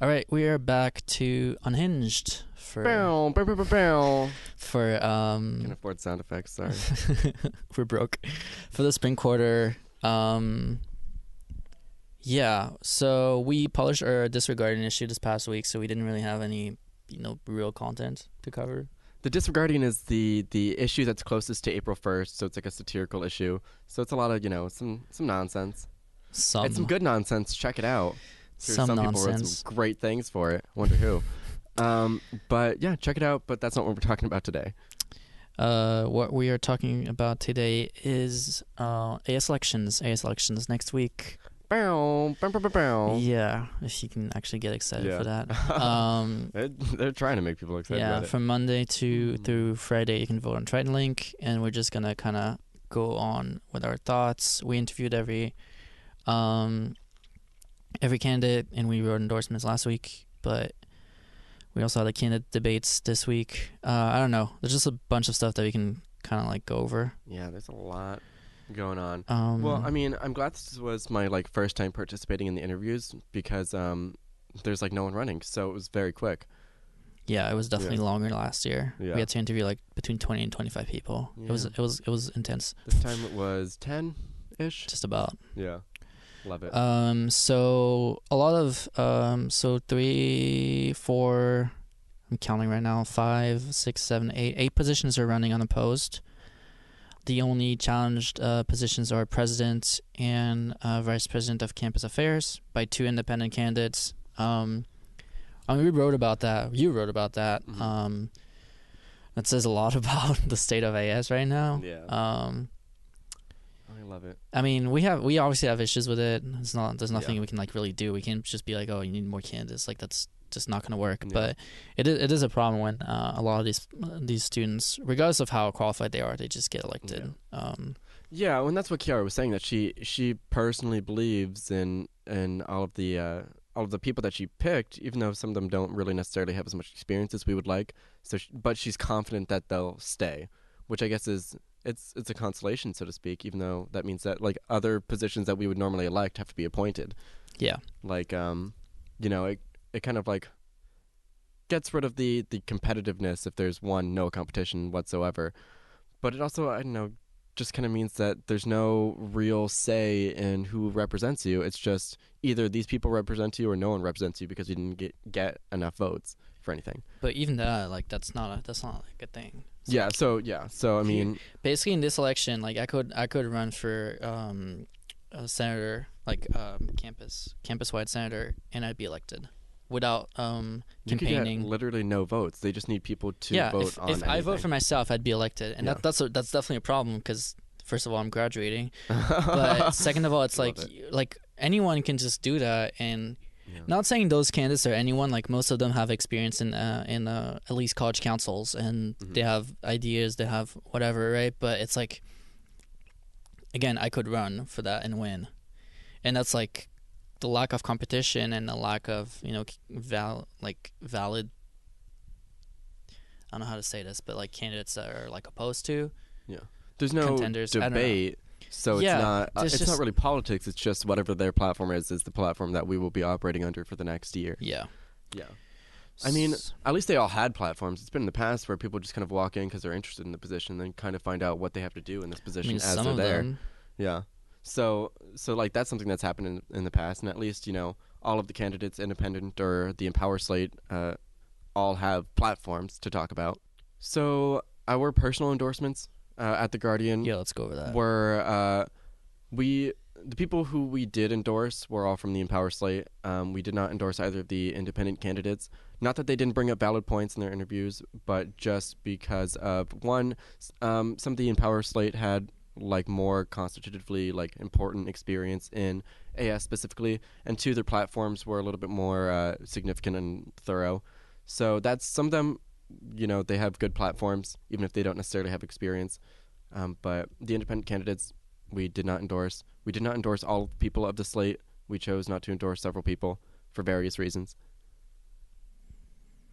All right, we are back to Unhinged for Bow, bow, bow, bow, bow. for Can't afford sound effects. Sorry. we're broke for the spring quarter. Yeah, so we published our disregarding issue this past week, so we didn't really have any real content to cover. The Disregarding is the issue that's closest to April 1st, so it's like a satirical issue. So it's a lot of some nonsense. It's some good nonsense. Check it out. Sure, some people wrote nonsense. some great things for it. Wonder who. But yeah, check it out. But that's not what we're talking about today. What we are talking about today is AS elections. AS elections next week. Bow, bow, bow, bow, bow. Yeah, if you can actually get excited for that. They're trying to make people excited about it. From Monday through Friday, you can vote on Triton Link, and we're just gonna kind of go on with our thoughts. We interviewed every candidate, and we wrote endorsements last week, but we also had the candidate debates this week. I don't know. There's just a bunch of stuff that we can kind of like go over. Yeah, there's a lot going on. Well, I mean, I'm glad this was my first time participating in the interviews because there's no one running, so it was very quick. Yeah, it was definitely longer last year. Yeah. We had to interview between 20 and 25 people. Yeah. It was intense. This time it was 10-ish. Just about. Yeah. Love it. So a lot of 3, 4, I'm counting right now, 5, 6, 7, 8 positions are running unopposed. The only challenged positions are president and vice president of campus affairs by 2 independent candidates. We wrote about that. You wrote about that. Mm-hmm. That says a lot about the state of AS right now. Yeah. I love it. I mean, we obviously have issues with it. There's nothing we can really do. We can't just be oh, you need more candidates. That's just not going to work. Yeah. But it is a problem when a lot of these students, regardless of how qualified they are, they just get elected. Yeah, and that's what Kiara was saying, that she personally believes in all of the people that she picked, even though some of them don't really necessarily have as much experience as we would like. But she's confident that they'll stay, which I guess is it's a consolation, so to speak, even though that means that other positions that we would normally elect have to be appointed. Yeah. It kind of gets rid of the competitiveness if there's no competition whatsoever. But it also, I don't know, just kind of means that there's no real say in who represents you. It's just either these people represent you or no one represents you because you didn't get enough votes for anything. But even that, that's not a good thing. So I mean, basically in this election, I could run for a senator, campus-wide senator, and I'd be elected without campaigning. You could get literally no votes. They just need people to vote on if I vote for myself, I'd be elected, and that's definitely a problem because first of all, I'm graduating, but second of all, it's anyone can just do that. And not saying those candidates or anyone, most of them have experience in at least college councils, and they have ideas, they have whatever, right? But it's again, I could run for that and win, and that's the lack of competition and the lack of valid. I don't know how to say this, but candidates that are opposed to. Yeah, there's no contenders. debate. So it's not really politics. It's just whatever their platform is the platform that we will be operating under for the next year. Yeah. Yeah. I mean, at least they all had platforms. It's been in the past where people just kind of walk in because they're interested in the position, then kind of find out what they have to do in this position as they're there. Them. Yeah. So that's something that's happened in the past, and at least all of the candidates, independent or the Empower slate, all have platforms to talk about. So our personal endorsements at The Guardian. Yeah, let's go over that. Were the people who we did endorse were all from the Empower slate. We did not endorse either of the independent candidates. Not that they didn't bring up valid points in their interviews, but just because of one, some of the Empower slate had more constitutively important experience in AS specifically, and 2, their platforms were a little bit more significant and thorough. So that's some of them. They have good platforms, even if they don't necessarily have experience. But the independent candidates, we did not endorse. We did not endorse all people of the slate. We chose not to endorse several people for various reasons.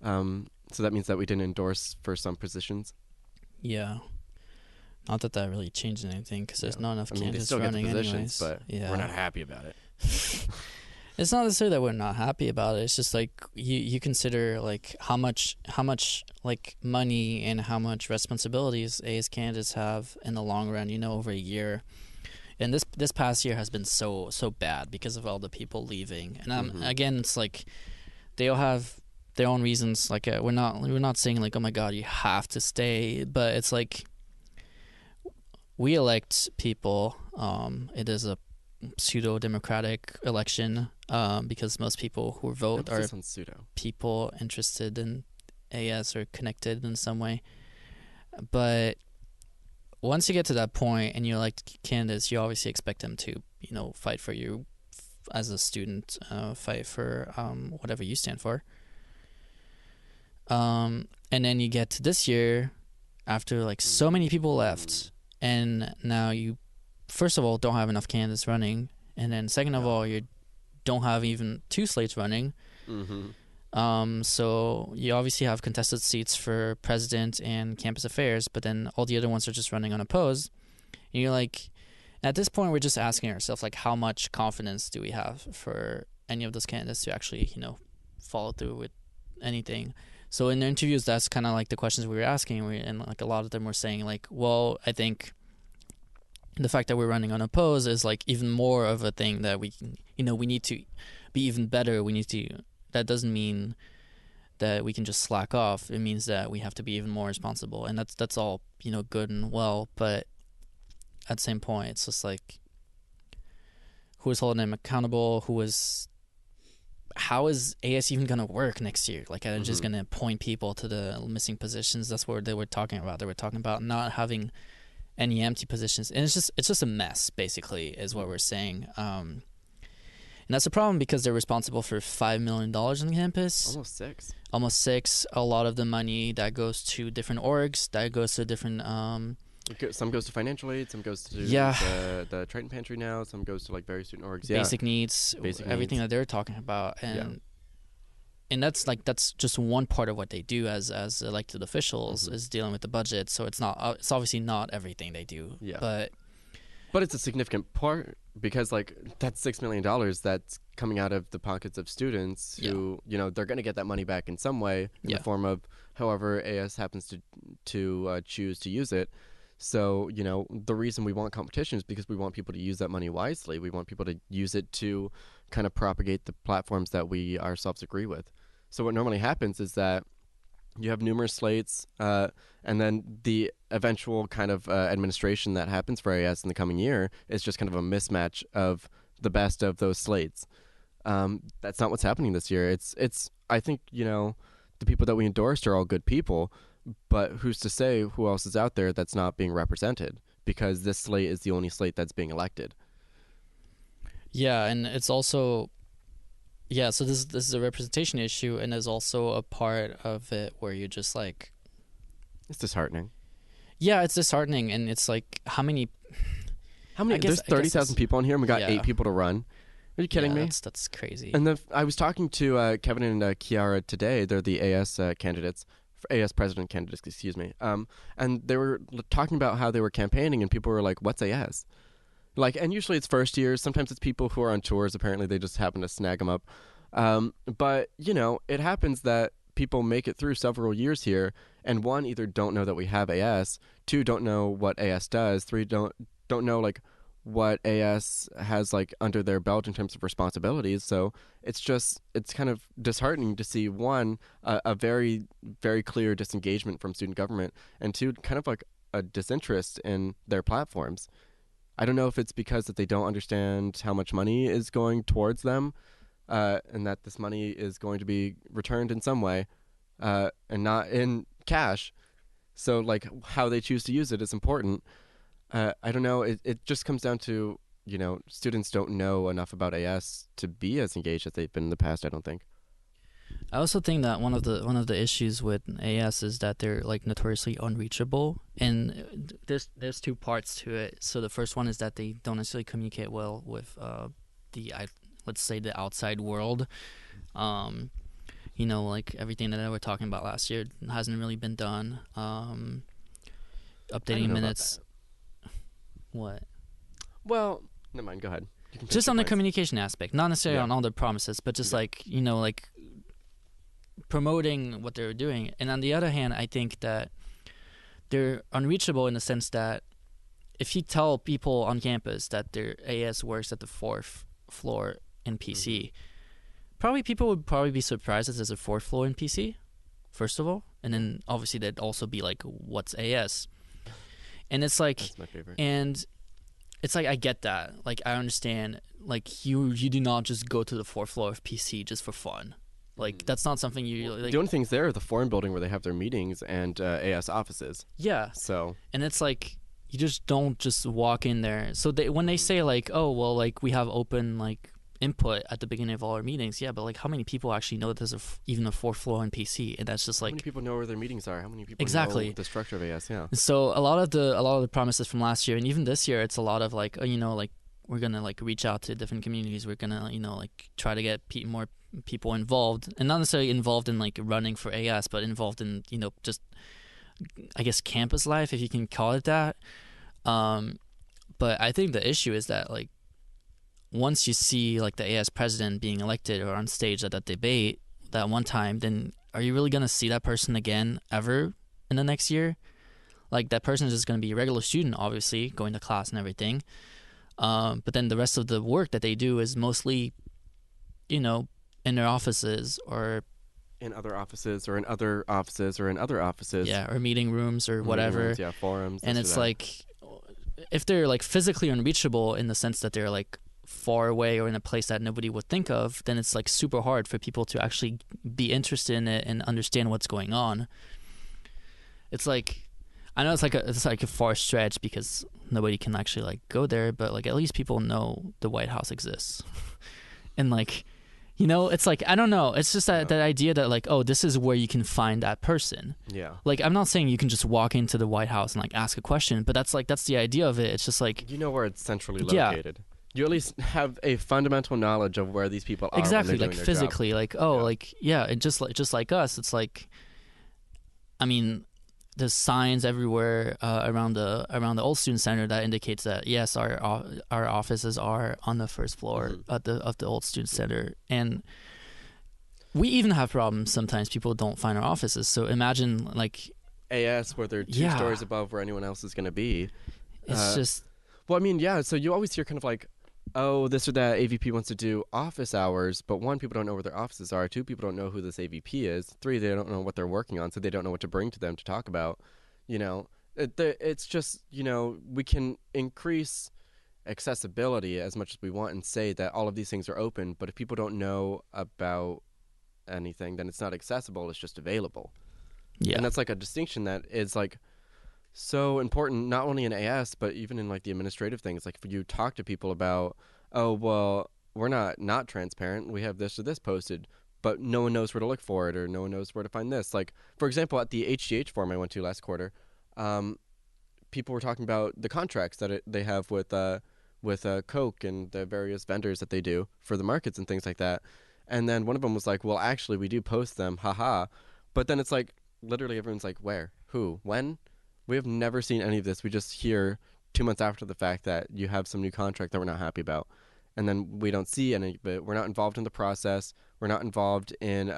So that means that we didn't endorse for some positions. Yeah. Not that really changes anything because there's not enough candidates they still running get the positions, anyways. But we're not happy about it. It's not necessarily that we're not happy about it. It's just like you consider like how much like money and how much responsibilities AS candidates have in the long run. Over a year, and this past year has been so bad because of all the people leaving. And again, it's like they all have their own reasons. Like we're not saying like, oh my god, you have to stay, but it's like we elect people. It is a pseudo-democratic election because most people who vote are people interested in AS or connected in some way. But once you get to that point and you elect candidates, you obviously expect them to, fight for you as a student, fight for whatever you stand for. And then you get to this year after like so many people left, and now you first of all don't have enough candidates running, and then second of all you don't have even 2 slates running. So you obviously have contested seats for president and campus affairs, but then all the other ones are just running unopposed. And you're like, at this point we're just asking ourselves like, how much confidence do we have for any of those candidates to actually follow through with anything? So in the interviews, that's kind of like the questions we were asking, and like a lot of them were saying like, well, I think the fact that we're running unopposed is like even more of a thing that we can, we need to be even better. That doesn't mean that we can just slack off. It means that we have to be even more responsible, and that's all good and well. But at the same point, it's just like, who is holding them accountable? How is AS even gonna work next year? Like, are they just gonna appoint people to the missing positions? That's what they were talking about. They were talking about not having any empty positions, and it's just a mess, basically, is what we're saying. And that's a problem because they're responsible for $5 million on the campus. Almost six. A lot of the money that goes to different orgs, that goes to different. Some goes to financial aid, some goes to the Triton Pantry now, some goes to like various student orgs. Basic needs, everything that they're talking about, and that's just one part of what they do as elected officials is dealing with the budget. So it's obviously not everything they do. Yeah. But it's a significant part because like that's $6 million that's coming out of the pockets of students who they're going to get that money back in some way in the form of however AS happens to choose to use it. So the reason we want competition is because we want people to use that money wisely. We want people to use it to kind of propagate the platforms that we ourselves agree with. So what normally happens is that you have numerous slates, and then the eventual kind of administration that happens for AS in the coming year is just kind of a mismatch of the best of those slates. That's not what's happening this year. It's I think the people that we endorsed are all good people, but who's to say who else is out there that's not being represented? Because this slate is the only slate that's being elected. Yeah, and it's also. Yeah, so this is a representation issue, and there's also a part of it where you're just like... It's disheartening. Yeah, it's disheartening, and it's like, how many... There's 30,000 people on here, and we got 8 people to run. Are you kidding me? That's crazy. And I was talking to Kevin and Kiara today. They're the AS candidates, AS president candidates, excuse me. And they were talking about how they were campaigning, and people were like, what's AS? Like, and usually it's first years. Sometimes it's people who are on tours. Apparently, they just happen to snag them up. But it happens that people make it through several years here, and one, either don't know that we have AS, 2, don't know what AS does, 3, don't know like what AS has like under their belt in terms of responsibilities. So it's kind of disheartening to see one, a very, very clear disengagement from student government, and 2, kind of like a disinterest in their platforms. I don't know if it's because that they don't understand how much money is going towards them, and that this money is going to be returned in some way, and not in cash. So, like, how they choose to use it is important. I don't know. It just comes down to, students don't know enough about AS to be as engaged as they've been in the past, I don't think. I also think that one of the issues with AS is that they're like notoriously unreachable, and there's 2 parts to it. So the first one is that they don't necessarily communicate well with let's say the outside world. Like everything that they were talking about last year hasn't really been done. Updating minutes. What? Well, never mind. Go ahead. Just on the communication aspect, not necessarily on all the promises, but just like, you know, like promoting what they're doing. And on the other hand, I think that they're unreachable in the sense that if you tell people on campus that their AS works at the 4th floor in PC, probably people would probably be surprised that there's a 4th floor in PC, first of all. And then obviously they'd also be like, what's AS? And it's like, that's my favorite. And it's like, I get that. Like, I understand. Like, you do not just go to the 4th floor of PC just for fun. Like, that's not something you... Like, the only things there are the forum building where they have their meetings and AS offices. Yeah. So... And it's like, you just don't just walk in there. So when they say, like, oh, well, like, we have open, like, input at the beginning of all our meetings, yeah, but, like, how many people actually know that there's even a 4th floor in PC? And that's just, like... How many people know where their meetings are? How many people know the structure of AS? Yeah. So a lot of the promises from last year, and even this year, it's a lot of, like, you know, like, we're going to, like, reach out to different communities. We're going to, you know, like, try to get more people involved. And not necessarily involved in, like, running for AS, but involved in, you know, just, I guess, campus life, if you can call it that. But I think the issue is that, like, once you see, like, the AS president being elected or on stage at that debate that one time, then are you really going to see that person again ever in the next year? Like, that person is just going to be a regular student, obviously, going to class and everything. But then the rest of the work that they do is mostly, you know, in their offices or... In other offices or in other offices or in other offices. Yeah, or meeting rooms or whatever. Rooms, yeah, forums. And it's like, if they're, like, physically unreachable in the sense that they're, like, far away or in a place that nobody would think of, then it's, like, super hard for people to actually be interested in it and understand what's going on. It's like... I know it's like a far stretch because nobody can actually, like, go there, but, like, at least people know the White House exists. And, like, you know, it's like, I don't know. It's just that idea that, like, oh, this is where you can find that person. Yeah. Like, I'm not saying you can just walk into the White House and, like, ask a question, but that's the idea of it. It's just like... You know where it's centrally located. Yeah. You at least have a fundamental knowledge of where these people are. Exactly, like, physically. Job. Like, oh, yeah. Like, yeah, and just like us, it's like, I mean... There's signs everywhere around the old student center that indicates that yes, our offices are on the 1st floor of the old student center, and we even have problems sometimes. People don't find our offices. So imagine, like, AS where they're 2 stories above where anyone else is going to be. It's just... Well, I mean, yeah. So you always hear kind of like, oh, this or that AVP wants to do office hours, but 1, people don't know where their offices are. 2, people don't know who this AVP is. 3, they don't know what they're working on, so they don't know what to bring to them to talk about. You know, it's just, you know, we can increase accessibility as much as we want and say that all of these things are open, but if people don't know about anything, then it's not accessible, it's just available. Yeah. And that's like a distinction that is, like, so important, not only in AS, but even in, like, the administrative things. Like, if you talk to people about, oh, well, we're not transparent, we have this or this posted, but no one knows where to look for it, or no one knows where to find this. Like, for example, at the HGH forum I went to last quarter, people were talking about the contracts that they have with Coke and the various vendors that they do for the markets and things like that. And then one of them was like, well, actually, we do post them, haha. But then it's like, literally everyone's like, where? Who? When? We have never seen any of this. We just hear 2 months after the fact that you have some new contract that we're not happy about. And then we don't see any, but we're not involved in the process. We're not involved in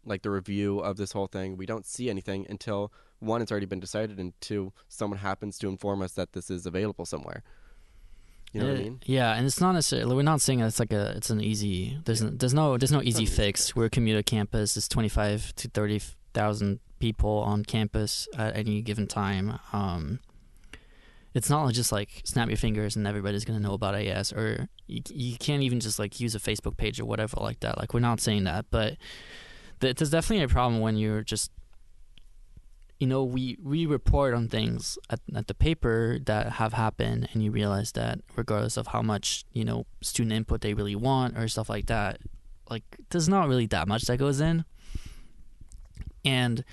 like the review of this whole thing. We don't see anything until 1, it's already been decided, and 2, someone happens to inform us that this is available somewhere. You know what I mean? Yeah, and it's not necessarily, we're not saying that it's an easy, there's no easy fix. We're a commuter campus. It's 25 to 30,000 people on campus at any given time. It's not just like snap your fingers and everybody's going to know about AS, or you can't even just, like, use a Facebook page or whatever like that. Like, we're not saying that, but there's definitely a problem when you're just, you know, we report on things at the paper that have happened, and you realize that regardless of how much, you know, student input they really want or stuff like that, like, there's not really that much that goes in. And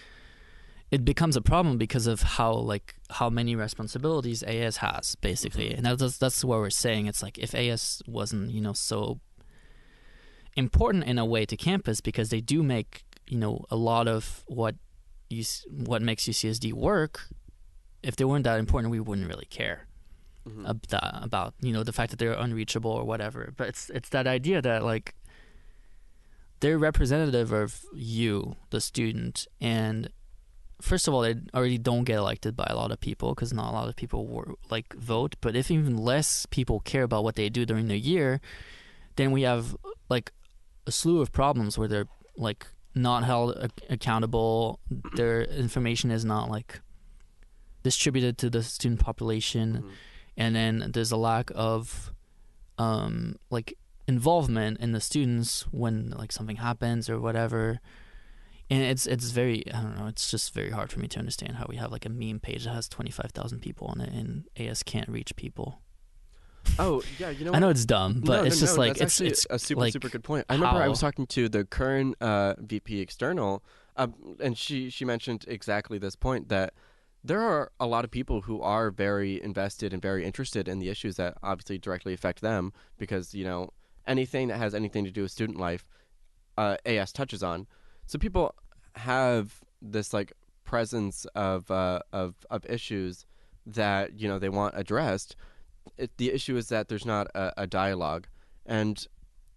it becomes a problem because of how many responsibilities AS has, basically. And that's what we're saying. It's like, if AS wasn't, you know, so important in a way to campus, because they do make, you know, a lot of what makes UCSD work, if they weren't that important, we wouldn't really care. about the fact that they're unreachable or whatever. But it's that idea that like they're representative of you, the student, and first of all, they already don't get elected by a lot of people because not a lot of people vote. But if even less people care about what they do during the year, then we have like a slew of problems where they're like not held accountable. Their information is not like distributed to the student population, and then there's a lack of like involvement in the students when like something happens or whatever. And it's very, I don't know, it's just very hard for me to understand how we have like a meme page that has 25,000 people on it and AS can't reach people. Oh yeah, you know I know it's dumb, but it's just like it's a super good point. I remember I was talking to the current VP external, and she mentioned exactly this point, that there are a lot of people who are very invested and very interested in the issues that obviously directly affect them, because anything that has anything to do with student life, AS touches on. So people have this like presence of issues that they want addressed. The issue is that there's not a dialogue, and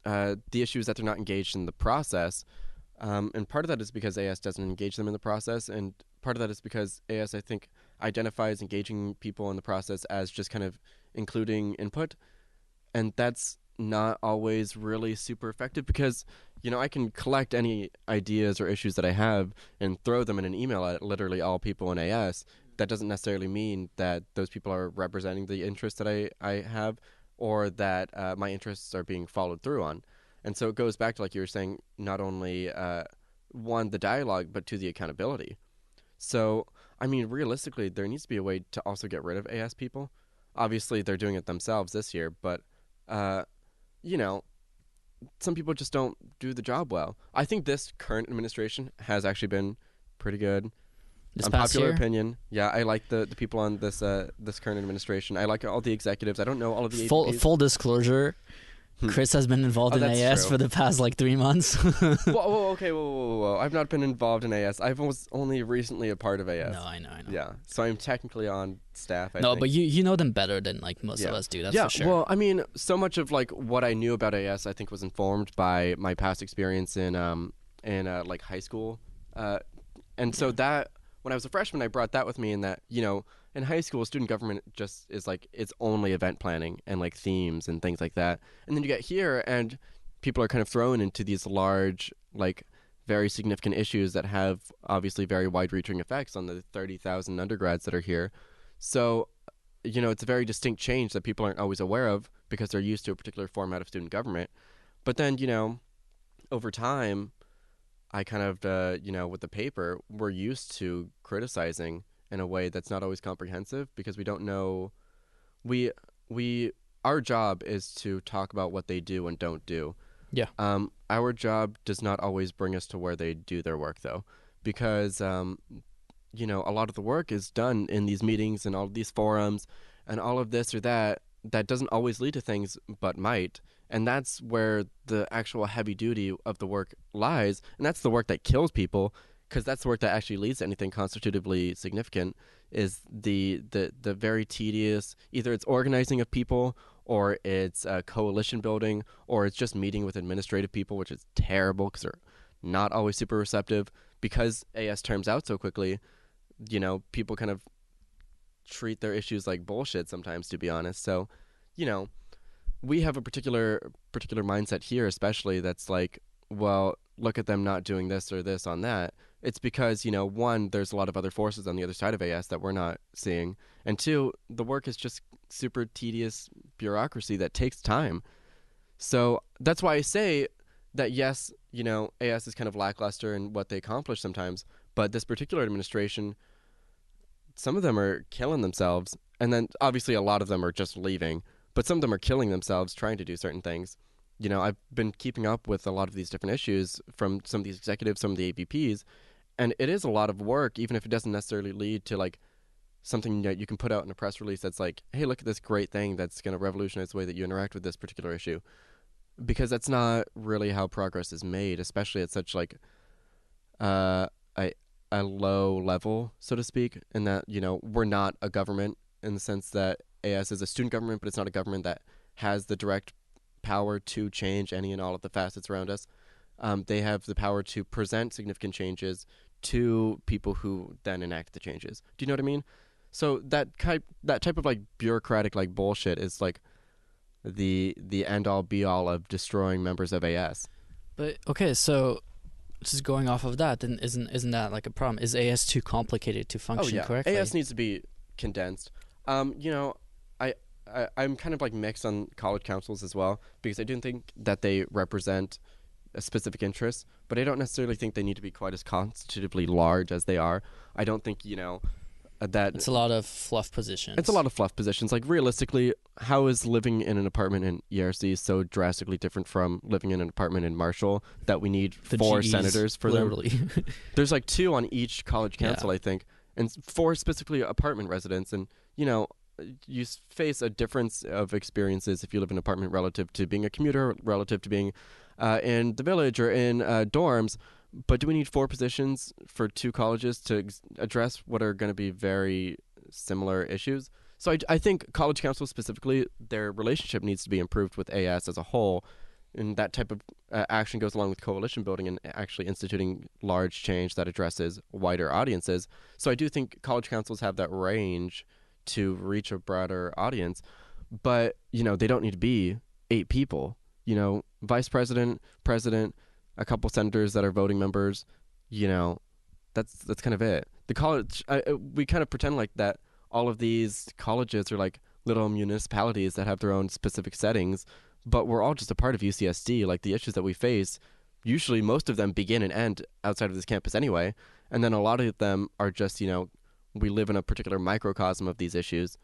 the issue is that they're not engaged in the process. And part of that is because AS doesn't engage them in the process, and part of that is because AS, I think, identifies engaging people in the process as just kind of including input, and that's not always really super effective, because I can collect any ideas or issues that I have and throw them in an email at literally all people in AS. That doesn't necessarily mean that those people are representing the interests that I have, or that my interests are being followed through on. And so it goes back to, like you were saying, not only one, the dialogue, but to the accountability. So, I mean, realistically, there needs to be a way to also get rid of AS people. Obviously, they're doing it themselves this year, but some people just don't do the job well. I think this current administration has actually been pretty good. This unpopular past year? opinion. Yeah, I like the people on this current administration. I like all the executives. I don't know all of the Full AVPs. full disclosure. Chris has been involved in AS true. for the past like 3 months. Whoa. I've not been involved in AS. I was only recently a part of AS. No, I know. Yeah, so I'm technically on staff. I no, think. but you know them better than like most of us do. That's for sure. Well, I mean, so much of like what I knew about AS, I think, was informed by my past experience in like high school, and so that when I was a freshman, I brought that with me, in that in high school, student government just is like, it's only event planning and like themes and things like that. And then you get here and people are kind of thrown into these large, like very significant issues that have obviously very wide-reaching effects on the 30,000 undergrads that are here. So, it's a very distinct change that people aren't always aware of because they're used to a particular format of student government. But then, over time, I kind of, with the paper, we're used to criticizing in a way that's not always comprehensive, because we don't know. Our job is to talk about what they do and don't do. Yeah. Our job does not always bring us to where they do their work, though, because a lot of the work is done in these meetings and all of these forums and all of this or that doesn't always lead to things, but might. And that's where the actual heavy duty of the work lies, and that's the work that kills people, because that's the work that actually leads to anything constitutively significant, is the very tedious, either it's organizing of people, or it's coalition building, or it's just meeting with administrative people, which is terrible because they're not always super receptive. Because AS turns out so quickly, people kind of treat their issues like bullshit sometimes, to be honest. So, we have a particular mindset here, especially, that's like, well, look at them not doing this or this on that. It's because, one, there's a lot of other forces on the other side of AS that we're not seeing. And two, the work is just super tedious bureaucracy that takes time. So that's why I say that, yes, AS is kind of lackluster in what they accomplish sometimes, but this particular administration, some of them are killing themselves. And then obviously a lot of them are just leaving, but some of them are killing themselves trying to do certain things. I've been keeping up with a lot of these different issues from some of these executives, some of the AVPs, and it is a lot of work, even if it doesn't necessarily lead to like something that you can put out in a press release that's like, hey, look at this great thing that's going to revolutionize the way that you interact with this particular issue. Because that's not really how progress is made, especially at such like a low level, so to speak, in that, we're not a government in the sense that AS is a student government, but it's not a government that has the direct power to change any and all of the facets around us. They have the power to present significant changes to people who then enact the changes. Do you know what I mean? So that type of like bureaucratic like bullshit is like the end all be all of destroying members of AS. But okay, so just going off of that, then isn't that like a problem? Is AS too complicated to function correctly? AS needs to be condensed. You know, I'm kind of like mixed on college councils as well, because I do think that they represent a specific interest, but I don't necessarily think they need to be quite as constitutively large as they are. I don't think, you know, that it's a lot of fluff positions. It's a lot of fluff positions. Like realistically, how is living in an apartment in ERC so drastically different from living in an apartment in Marshall that we need The 4 GEs, senators for literally. them? There's like 2 on each college council, I think, and 4 specifically apartment residents. And you know, you face a difference of experiences if you live in an apartment relative to being a commuter, relative to being in the village or in dorms. But do we need 4 positions for 2 colleges to address what are going to be very similar issues? So I think college councils specifically, their relationship needs to be improved with AS as a whole. And that type of action goes along with coalition building and actually instituting large change that addresses wider audiences. So I do think college councils have that range to reach a broader audience. But, you know, they don't need to be 8 people. You know, vice president, president, a couple senators that are voting members, you know, that's kind of it. The college, we kind of pretend like that all of these colleges are like little municipalities that have their own specific settings, but we're all just a part of UCSD. Like the issues that we face, usually most of them begin and end outside of this campus anyway. And then a lot of them are just, you know, we live in a particular microcosm of these issues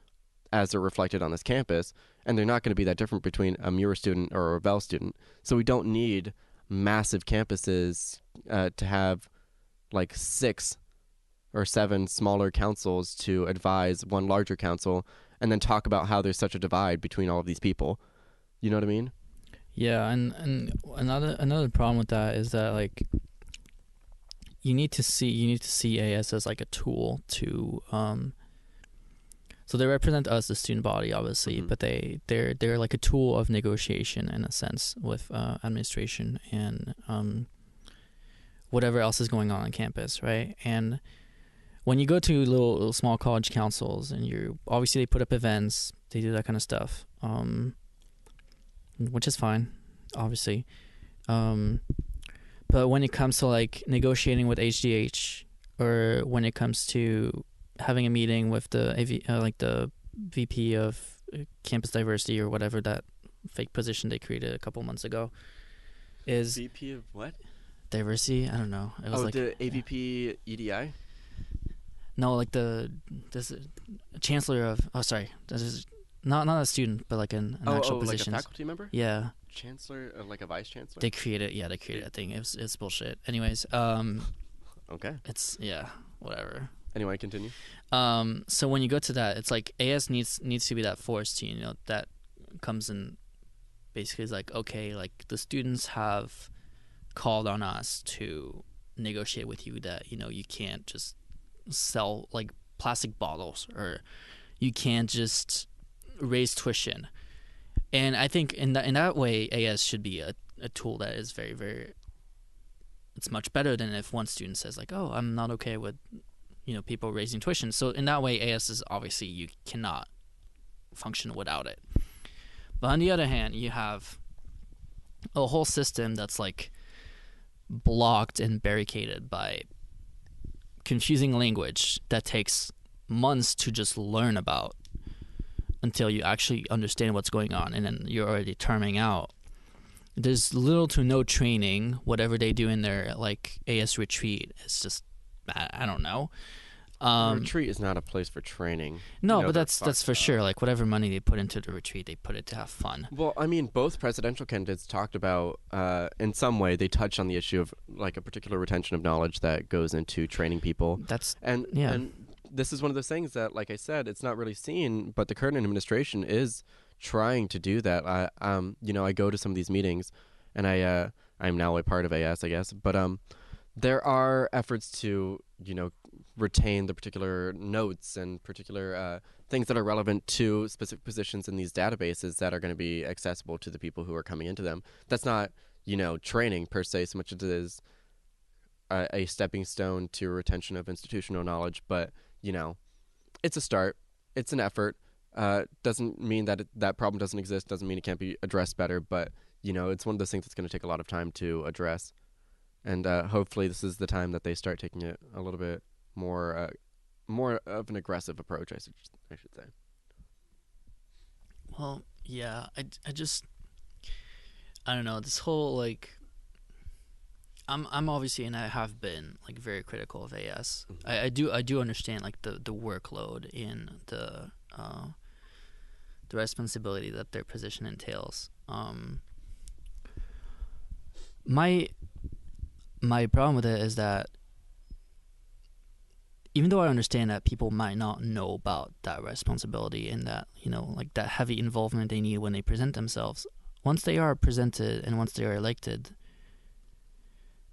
as they're reflected on this campus, and they're not going to be that different between a Muir student or a Revell student. So we don't need massive campuses to have like 6 or 7 smaller councils to advise one larger council and then talk about how there's such a divide between all of these people. You know what I mean? Yeah, and another problem with that is that like you need to see AS as like a tool to so they represent us, the student body, obviously, but they're like a tool of negotiation in a sense with administration and whatever else is going on campus, right? And when you go to little small college councils, and obviously they put up events, they do that kind of stuff, which is fine, obviously. But when it comes to like negotiating with HDH, or when it comes to having a meeting with the the VP of campus diversity or whatever that fake position they created a couple months ago, is VP of what? Diversity? I don't know. It was the AVP EDI? No, like this chancellor of. Oh, sorry, this is not a student, but like an actual position. Like a faculty member? Yeah. Chancellor, like a vice chancellor? They created that thing. It's bullshit. Anyways, okay. It's whatever. Anyway, continue. So when you go to that, it's like AS needs to be that force team, you know, that comes in basically is like, okay, like the students have called on us to negotiate with you that, you know, you can't just sell like plastic bottles, or you can't just raise tuition. And I think in that way, AS should be a tool that is very, very, it's much better than if one student says like, oh, I'm not okay with, you know, people raising tuition. So in that way, AS is obviously, you cannot function without it. But on the other hand, you have a whole system that's like blocked and barricaded by confusing language that takes months to just learn about until you actually understand what's going on, and then you're already terming out. There's little to no training. Whatever they do in their like AS retreat, it's just, I don't know. Retreat is not a place for training. No, you know, but that's for sure. Like whatever money they put into the retreat, they put it to have fun. Well, I mean, both presidential candidates talked about, in some way, they touched on the issue of like a particular retention of knowledge that goes into training people. And this is one of those things that, like I said, it's not really seen, but the current administration is trying to do that. I go to some of these meetings, and I'm now a part of AS, I guess, but there are efforts to, you know, retain the particular notes and particular things that are relevant to specific positions in these databases that are going to be accessible to the people who are coming into them. That's not, training per se so much as it is a stepping stone to retention of institutional knowledge, but, it's a start. It's an effort. Doesn't mean that that problem doesn't exist, doesn't mean it can't be addressed better, but, it's one of those things that's going to take a lot of time to address. And hopefully this is the time that they start taking it a little bit more of an aggressive approach, I should say. Well, yeah, I don't know, this whole, like, I'm obviously, and I have been, like, very critical of AS. Mm-hmm. I do understand, like, the workload and the responsibility that their position entails. My problem with it is that even though I understand that people might not know about that responsibility and that, like, that heavy involvement they need when they present themselves, once they are presented and once they are elected,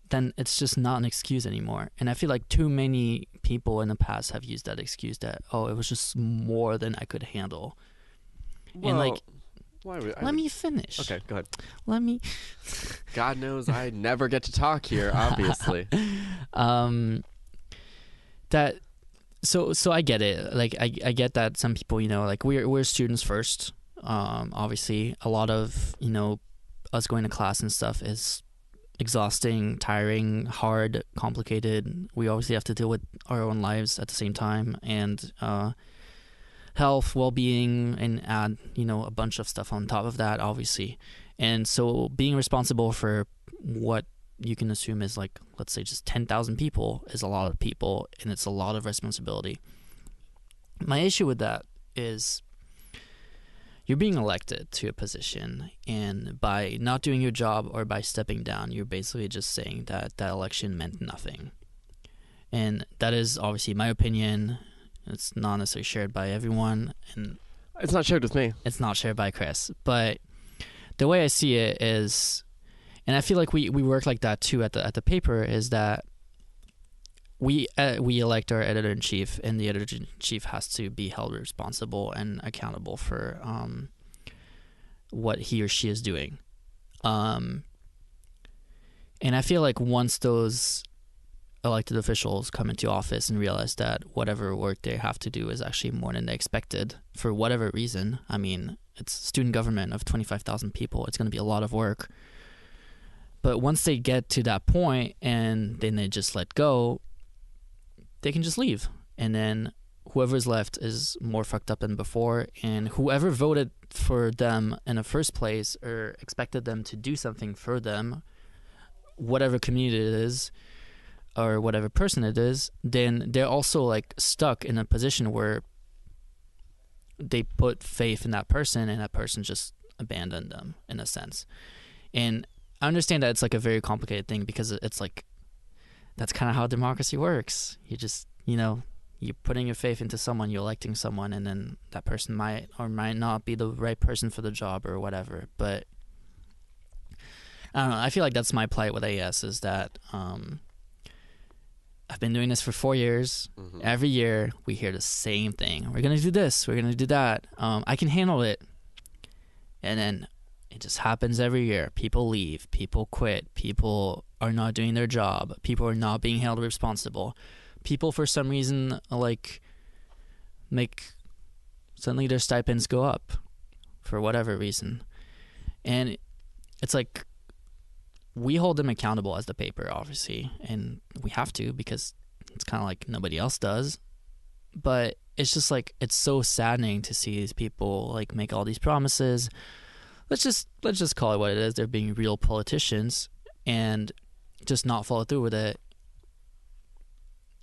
then it's just not an excuse anymore. And I feel like too many people in the past have used that excuse that, it was just more than I could handle. Well, and, like, let me finish. Okay, go ahead. Let me. God knows I never get to talk here, obviously. So I get it. Like, I get that some people, like, we're students first. Obviously, a lot of, us going to class and stuff is exhausting, tiring, hard, complicated. We obviously have to deal with our own lives at the same time, and health, well-being, and add, a bunch of stuff on top of that, obviously. And so being responsible for what you can assume is, like, let's say just 10,000 people is a lot of people, and it's a lot of responsibility. My issue with that is you're being elected to a position, and by not doing your job or by stepping down, you're basically just saying that that election meant nothing. And that is obviously my opinion. It's not necessarily shared by everyone, and it's not shared with me. It's not shared by Chris. But the way I see it is, and I feel like we work like that too at the paper, is that we elect our editor-in-chief, and the editor-in-chief has to be held responsible and accountable for what he or she is doing. And I feel like once those elected officials come into office and realize that whatever work they have to do is actually more than they expected for whatever reason, I mean, it's student government of 25,000 people. It's going to be a lot of work. But once they get to that point and then they just let go, they can just leave. And then whoever's left is more fucked up than before. And whoever voted for them in the first place or expected them to do something for them, whatever community it is or whatever person it is, then they're also, like, stuck in a position where they put faith in that person and that person just abandoned them in a sense. And I understand that it's, like, a very complicated thing because it's like that's kind of how democracy works. You just, you're putting your faith into someone, you're electing someone, and then that person might or might not be the right person for the job or whatever. But I don't know. I feel like that's my plight with AS is that I've been doing this for 4 years. Mm-hmm. Every year we hear the same thing. We're going to do this. We're going to do that. I can handle it. And then it just happens every year. People leave. People quit. People are not doing their job. People are not being held responsible. People, for some reason, like, suddenly their stipends go up for whatever reason. And it's like, we hold them accountable as the paper, obviously, and we have to because it's kind of like nobody else does. But it's just like, it's so saddening to see these people, like, make all these promises. Let's just call it what it is. They're being real politicians and just not follow through with it.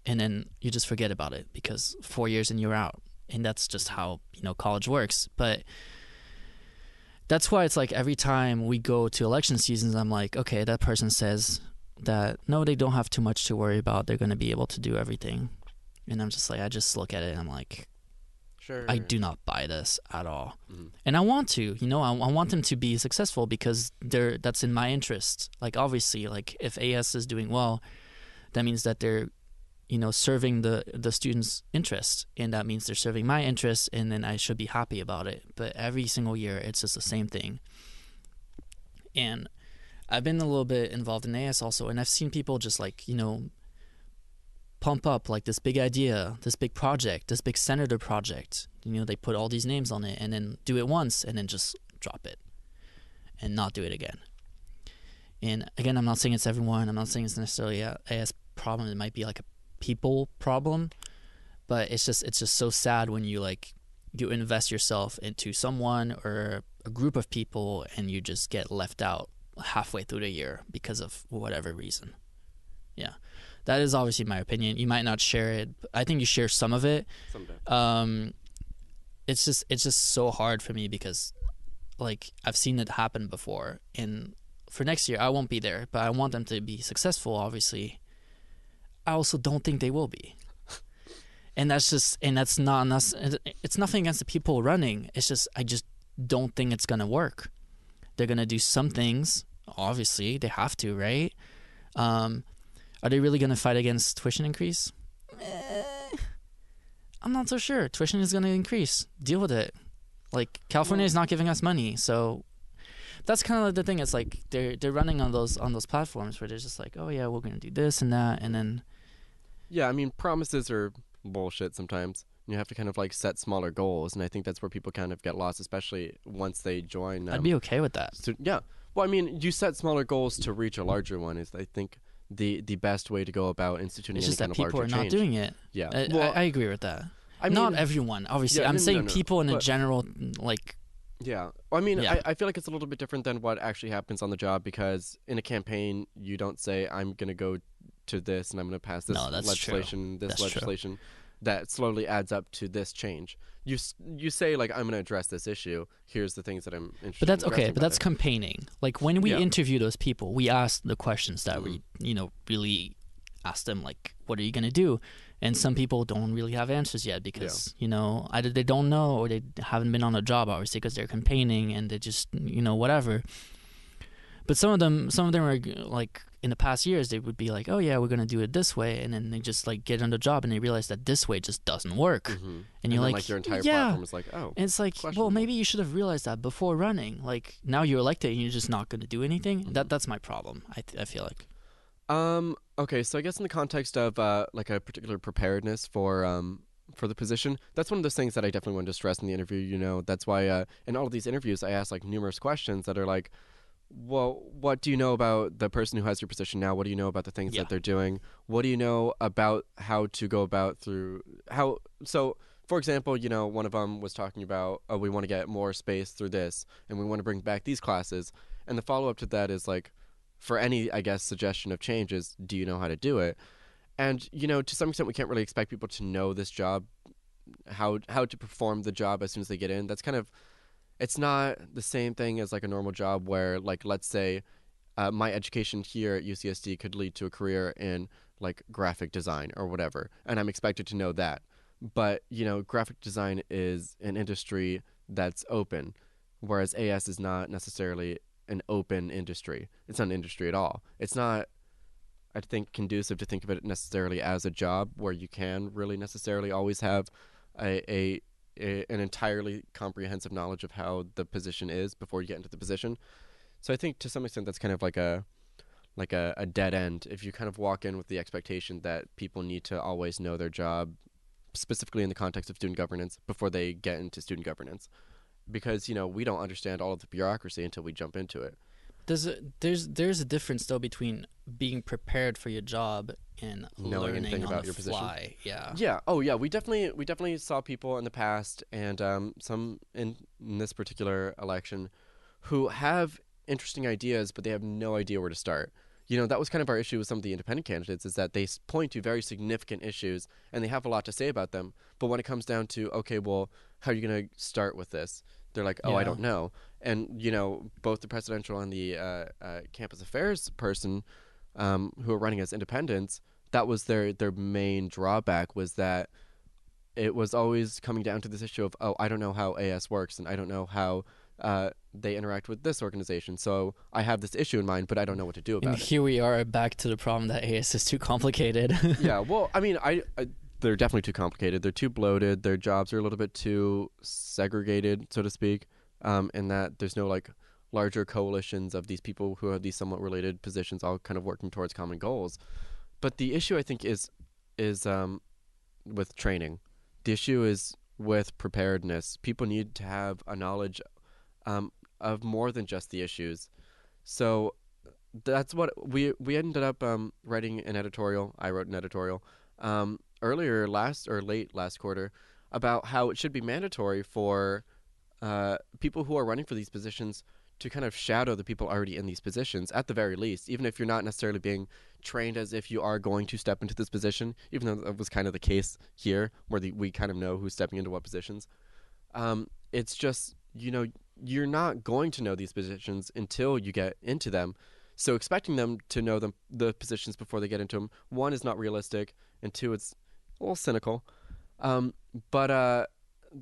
And then you just forget about it because 4 years and you're out. And that's just how, college works. But that's why it's like every time we go to election seasons, I'm like, okay, that person says that, no, they don't have too much to worry about. They're going to be able to do everything. And I'm just like, I just look at it and I'm like, sure, I do not buy this at all. Mm-hmm. And I want to, I want them to be successful because that's in my interest. Like, obviously, like, if AS is doing well, that means that they're serving the students' interest, and that means they're serving my interest, and then I should be happy about it. But every single year, it's just the same thing. And I've been a little bit involved in AS also, and I've seen people just like, pump up like this big idea, this big project, this big senator project. They put all these names on it and then do it once and then just drop it and not do it again. And again, I'm not saying it's everyone. I'm not saying it's necessarily a AS problem. It might be like a people problem, but it's just so sad when you invest yourself into someone or a group of people and you just get left out halfway through the year because of whatever reason. Yeah, that is obviously my opinion. You might not share it. I think you share some of it. Someday. It's just so hard for me because like I've seen it happen before, and for next year I won't be there, but I want them to be successful, obviously. I also don't think they will be. And that's not it's nothing against the people running. It's just I just don't think it's gonna work. They're gonna do some things, obviously they have to, right? Are they really gonna fight against tuition increase? I'm not so sure. Tuition is gonna increase. Deal with it. Like California is not giving us money, so that's kind of like the thing. It's like they're running on those platforms where they're just like, oh yeah, we're gonna do this and that, and then yeah, I mean, promises are bullshit sometimes. You have to kind of like set smaller goals, and I think that's where people kind of get lost, especially once they join. I'd be okay with that. Yeah, well, I mean, you set smaller goals to reach a larger one is, I think, the best way to go about instituting any kind of larger change. It's just that people are not doing it. Yeah, well, I agree with that. I mean, not everyone, obviously. Yeah, I'm saying people in a general, like. Yeah, well, I mean, I feel like it's a little bit different than what actually happens on the job, because in a campaign, you don't say, I'm going to go to this and I'm going to pass this legislation, legislation that slowly adds up to this change. You say, like, I'm going to address this issue. Here's the things that I'm interested in. But that's okay. But that's campaigning. Like when we interview those people, we ask the questions that we, really ask them, like, what are you going to do? And some people don't really have answers yet because, either they don't know or they haven't been on a job, obviously, because they're campaigning and they just, whatever. But some of them are like, in the past years, they would be like, oh yeah, we're going to do it this way. And then they just like get on the job and they realize that this way just doesn't work. Mm-hmm. And you're like, your entire platform is like, oh. And it's like, well, maybe you should have realized that before running. Like now you're elected and you're just not going to do anything. Mm-hmm. That's my problem. I feel like. Okay, so I guess in the context of like a particular preparedness for the position, that's one of those things that I definitely wanted to stress in the interview. That's why in all of these interviews I ask like numerous questions that are like, well, what do you know about the person who has your position now? What do you know about the things that they're doing? What do you know about how to go about so for example, one of them was talking about, oh, we want to get more space through this and we want to bring back these classes, and the follow-up to that is like, for any, I guess, suggestion of changes, do you know how to do it? And, to some extent, we can't really expect people to know this job, how to perform the job as soon as they get in. That's kind of, it's not the same thing as like a normal job where, like, let's say my education here at UCSD could lead to a career in like graphic design or whatever, and I'm expected to know that. But, graphic design is an industry that's open, whereas AS is not necessarily an open industry. It's not an industry at all. It's not, I think, conducive to think of it necessarily as a job where you can really necessarily always have an entirely comprehensive knowledge of how the position is before you get into the position. So I think to some extent that's kind of like a dead end if you kind of walk in with the expectation that people need to always know their job, specifically in the context of student governance, before they get into student governance. Because we don't understand all of the bureaucracy until we jump into it. There's a difference though between being prepared for your job and knowing learning anything on about the your fly. position. Yeah. Oh yeah. We definitely saw people in the past, and some in this particular election, who have interesting ideas, but they have no idea where to start. That was kind of our issue with some of the independent candidates, is that they point to very significant issues and they have a lot to say about them. But when it comes down to, okay, well, how are you going to start with this? They're like, oh, I don't know. And, both the presidential and the campus affairs person who are running as independents, that was their main drawback, was that it was always coming down to this issue of, oh, I don't know how AS works, and I don't know how they interact with this organization. So I have this issue in mind, but I don't know what to do about And it. here we are back to the problem that AS is too complicated. Yeah, well, I mean, they're definitely too complicated. They're too bloated. Their jobs are a little bit too segregated, so to speak, in that there's no like larger coalitions of these people who have these somewhat related positions all kind of working towards common goals. But the issue I think is with training. The issue is with preparedness. People need to have a knowledge of more than just the issues. So that's what we ended up writing an editorial. I wrote an editorial earlier late last quarter about how it should be mandatory for people who are running for these positions to kind of shadow the people already in these positions at the very least, even if you're not necessarily being trained as if you are going to step into this position, even though that was kind of the case here where we kind of know who's stepping into what positions. It's just, you're not going to know these positions until you get into them. So expecting them to know the positions before they get into them, one, is not realistic, and two, it's a little cynical. But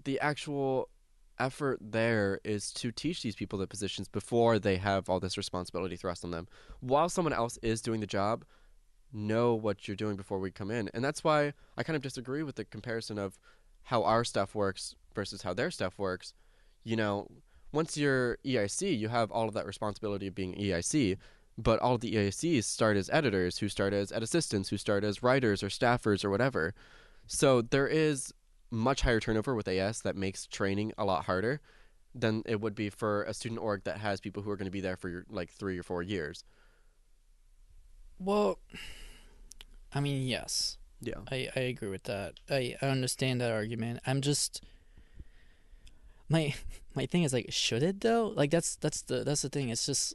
the actual effort there is to teach these people the positions before they have all this responsibility thrust on them. While someone else is doing the job, know what you're doing before we come in. And that's why I kind of disagree with the comparison of how our stuff works versus how their stuff works. Once you're EIC, you have all of that responsibility of being EIC, but all of the EICs start as editors, who start as ed assistants, who start as writers or staffers or whatever. So there is much higher turnover with AS that makes training a lot harder than it would be for a student org that has people who are going to be there for like 3 or 4 years. Well, I mean, yes. Yeah. I agree with that. I understand that argument. I'm just my thing is like, should it though? Like that's the thing. It's just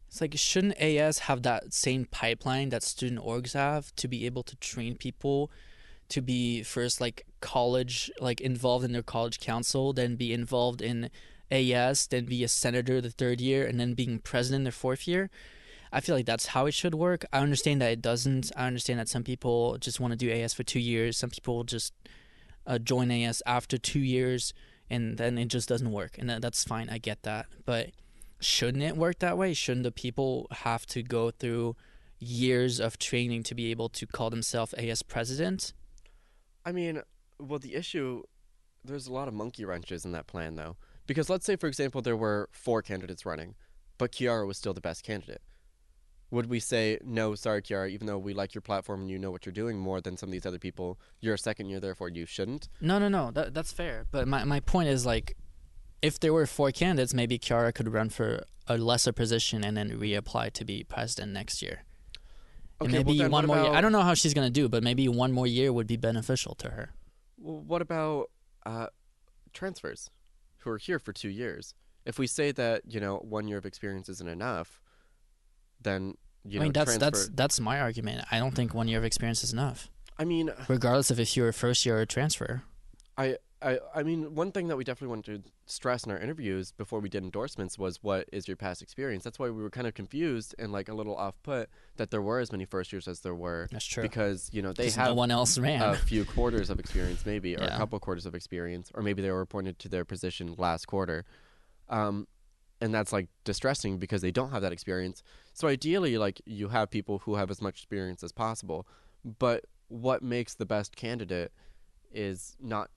it's like, shouldn't AS have that same pipeline that student orgs have to be able to train people to be first like college, like involved in their college council, then be involved in AS, then be a senator the 3rd year, and then being president the 4th year? I feel like that's how it should work. I understand that it doesn't. I understand that some people just want to do AS for 2 years. Some people just join AS after 2 years, and then it just doesn't work. And that's fine. I get that. But shouldn't it work that way? Shouldn't the people have to go through years of training to be able to call themselves AS president? I mean, well, the issue, there's a lot of monkey wrenches in that plan, though. Because let's say, for example, there were 4 candidates running, but Kiara was still the best candidate. Would we say, no, sorry, Kiara, even though we like your platform and you know what you're doing more than some of these other people, you're a second year, therefore you shouldn't? No. That's fair. But my point is, like, if there were 4 candidates, maybe Kiara could run for a lesser position and then reapply to be president next year. Okay, and maybe one more year. I don't know how she's going to do, but maybe one more year would be beneficial to her. Well, what about transfers who are here for 2 years? If we say that, 1 year of experience isn't enough, then, that's my argument. I don't think 1 year of experience is enough. I mean, regardless of if you're a first year or a transfer. I mean, one thing that we definitely wanted to stress in our interviews before we did endorsements was, what is your past experience? That's why we were kind of confused and like a little off put that there were as many first years as there were. That's true. Because, they have no one else ran. A few quarters of experience maybe, or a couple quarters of experience, or maybe they were appointed to their position last quarter. And that's like distressing because they don't have that experience. So ideally, like, you have people who have as much experience as possible. But what makes the best candidate is not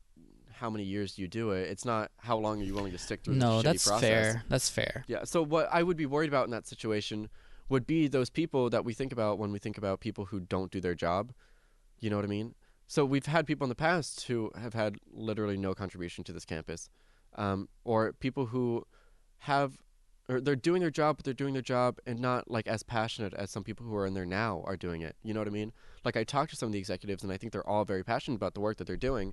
how many years you do it. It's not how long are you willing to stick through the shitty process. No, that's fair. That's fair. Yeah. So what I would be worried about in that situation would be those people that we think about when we think about people who don't do their job. You know what I mean? So we've had people in the past who have had literally no contribution to this campus, or people who they're doing their job, but they're doing their job and not like as passionate as some people who are in there now are doing it. You know what I mean? Like, I talked to some of the executives and I think they're all very passionate about the work that they're doing.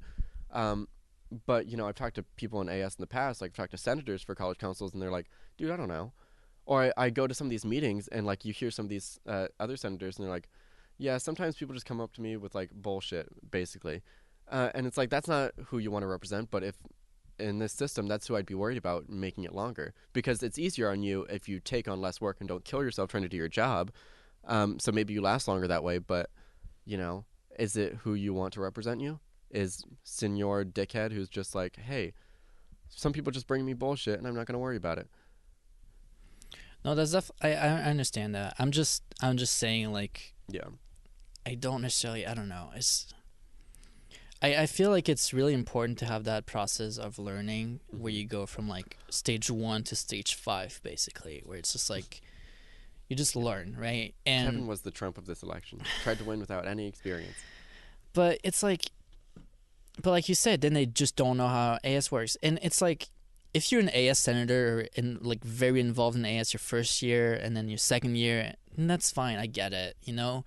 But, I've talked to people in AS in the past, like I've talked to senators for college councils, and they're like, dude, I don't know. Or I go to some of these meetings and like you hear some of these other senators and they're like, yeah, sometimes people just come up to me with like bullshit, basically. And it's like, that's not who you want to represent, but if in this system, that's who I'd be worried about making it longer, because it's easier on you if you take on less work and don't kill yourself trying to do your job. So maybe you last longer that way, but is it who you want to represent you? Is Senor Dickhead who's just like, hey, some people just bring me bullshit, and I'm not going to worry about it. No, I understand that. I'm just saying, like, Yeah. I don't necessarily, I don't know. I feel like it's really important to have that process of learning where you go from like stage 1 to stage 5, basically, where it's just like you just learn, right? And Kevin was the Trump of this election. Tried to win without any experience. but it's like, but like you said, then they just don't know how AS works, and it's like if you're an AS senator or like very involved in AS your first year and then your second year, that's fine. I get it, you know.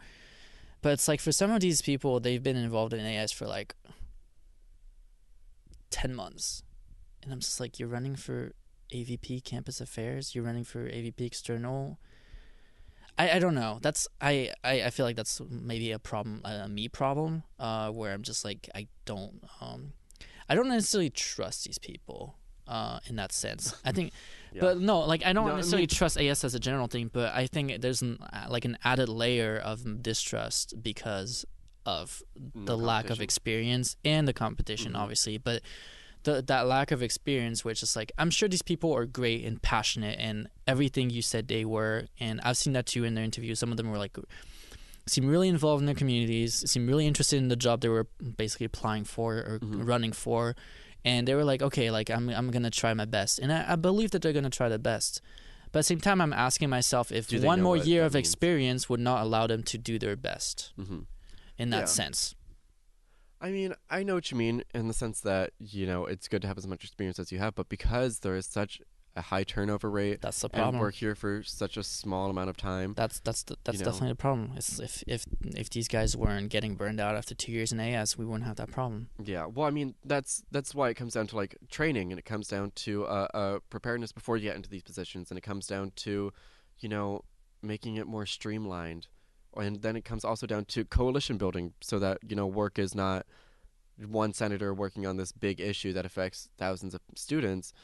But it's like for some of these people, they've been involved in AS for like 10 months. And I'm just like, you're running for AVP Campus Affairs? You're running for AVP External? I don't know. I feel like that's maybe a problem, a me problem, where I'm just like, I don't necessarily trust these people in that sense. I think, yeah. But no, like I don't necessarily trust AS as a general thing, but I think there's like an added layer of distrust because of the lack of experience and the competition, obviously. But that lack of experience, which is like, I'm sure these people are great and passionate and everything you said they were, and I've seen that too in their interviews. Some of them were like, seem really involved in their communities, seem really interested in the job they were basically applying for or running for. And they were like, okay, like I'm going to try my best. And I believe that they're going to try their best. But at the same time, I'm asking myself if one more year of experience would not allow them to do their best in that sense. I mean, I know what you mean in the sense that, you know, it's good to have as much experience as you have. But because there is such a high turnover rate, that's the problem. And we're here for such a small amount of time. That's definitely the problem. It's if these guys weren't getting burned out after 2 years in AS, we wouldn't have that problem. Yeah, well, I mean, that's why it comes down to like training, and it comes down to preparedness before you get into these positions, and it comes down to, you know, making it more streamlined, and then it comes also down to coalition building, so that, you know, work is not one senator working on this big issue that affects thousands of students.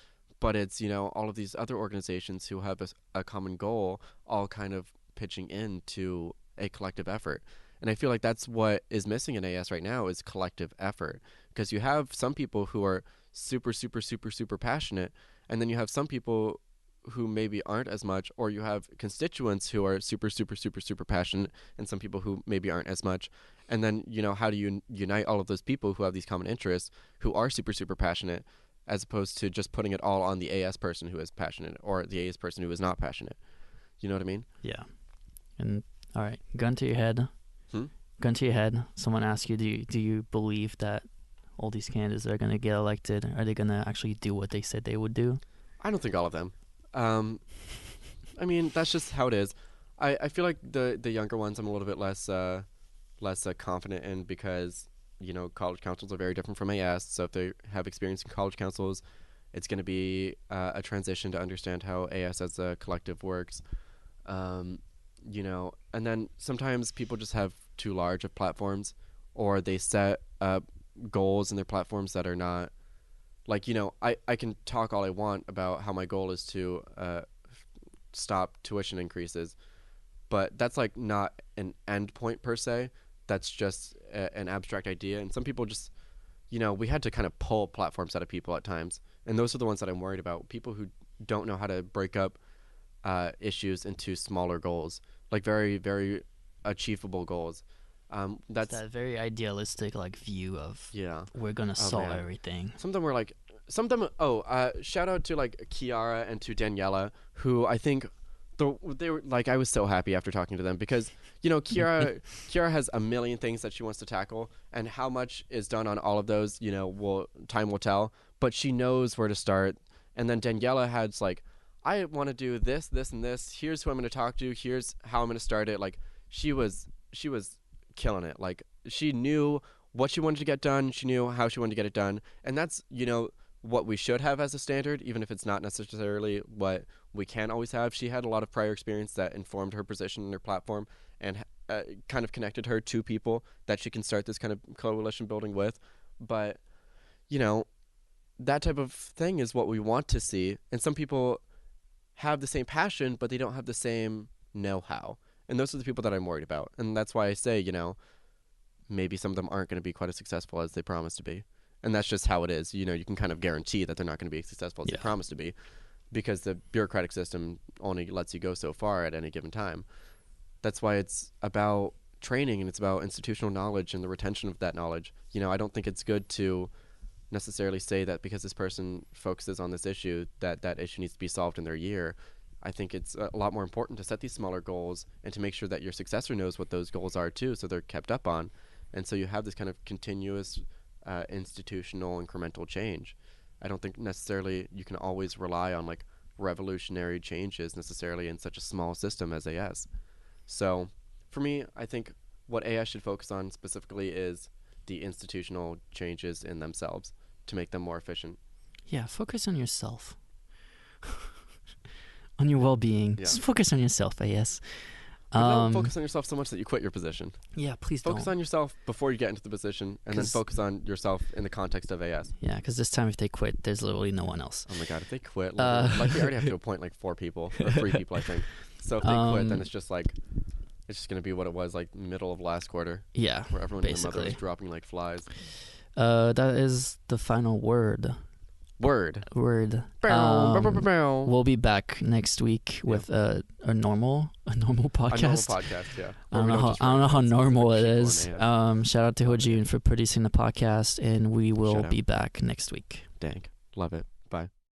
But it's, you know, all of these other organizations who have a common goal all kind of pitching into a collective effort. And I feel like that's what is missing in AS right now is collective effort. Because you have some people who are super, super, super, super passionate, and then you have some people who maybe aren't as much, or you have constituents who are super, super, super, super passionate, and some people who maybe aren't as much. And then, you know, how do you unite all of those people who have these common interests, who are super, super passionate, as opposed to just putting it all on the AS person who is passionate or the AS person who is not passionate. You know what I mean? Yeah. And all right, gun to your head. Gun to your head. Someone asks you, do you believe that all these candidates are going to get elected? Are they going to actually do what they said they would do? I don't think all of them. I mean, that's just how it is. I feel like the younger ones I'm a little bit less confident in, because, you know, college councils are very different from AS. So if they have experience in college councils, it's going to be a transition to understand how AS as a collective works. You know, and then sometimes people just have too large of platforms, or they set goals in their platforms that are not, like, you know, I can talk all I want about how my goal is to stop tuition increases, but that's like not an end point per se. That's just an abstract idea. And some people just, you know, we had to kind of pull platforms out of people at times. And those are the ones that I'm worried about. People who don't know how to break up issues into smaller goals, like very, very achievable goals. That's that very idealistic like view of, we're going to solve everything. Some of them were like, shout out to like Kiara and to Daniela, who I think they were like, I was so happy after talking to them, because, you know, Kiara has a million things that she wants to tackle, and how much is done on all of those, you know, time will tell, but she knows where to start. And then Daniela has like, I want to do this, this, and this. Here's who I'm going to talk to. Here's how I'm going to start it. Like, she was killing it. Like, she knew what she wanted to get done. She knew how she wanted to get it done. And that's, you know, what we should have as a standard, even if it's not necessarily what we can always have. She had a lot of prior experience that informed her position in her platform, and kind of connected her to people that she can start this kind of coalition building with. But, you know, that type of thing is what we want to see. And some people have the same passion, but they don't have the same know-how. And those are the people that I'm worried about. And that's why I say, you know, maybe some of them aren't going to be quite as successful as they promise to be. And that's just how it is. You know, you can kind of guarantee that they're not going to be as successful as they promise to be, because the bureaucratic system only lets you go so far at any given time. That's why it's about training, and it's about institutional knowledge and the retention of that knowledge. You know, I don't think it's good to necessarily say that because this person focuses on this issue, that that issue needs to be solved in their year. I think it's a lot more important to set these smaller goals and to make sure that your successor knows what those goals are too, so they're kept up on. And so you have this kind of continuous institutional incremental change. I don't think necessarily you can always rely on like revolutionary changes necessarily in such a small system as AS. So for me, I think what AS should focus on specifically is the institutional changes in themselves to make them more efficient. Yeah, focus on yourself. On your well-being. Yeah. Just focus on yourself, AS. But don't focus on yourself so much that you quit your position. Yeah, please focus on yourself before you get into the position, and then focus on yourself in the context of AS. Yeah, because this time if they quit, there's literally no one else. Oh my god, if they quit, like we already have to appoint like 4 people, or 3 people, I think. So if they quit, then it's just like, it's just going to be what it was like middle of last quarter. Yeah, where everyone and their mother was dropping like flies. That is the final word. Word. We'll be back next week with a normal podcast. A normal podcast, yeah. I don't know how normal it is. Shout out to Hojin for producing the podcast, and we will be back next week. Dang, love it.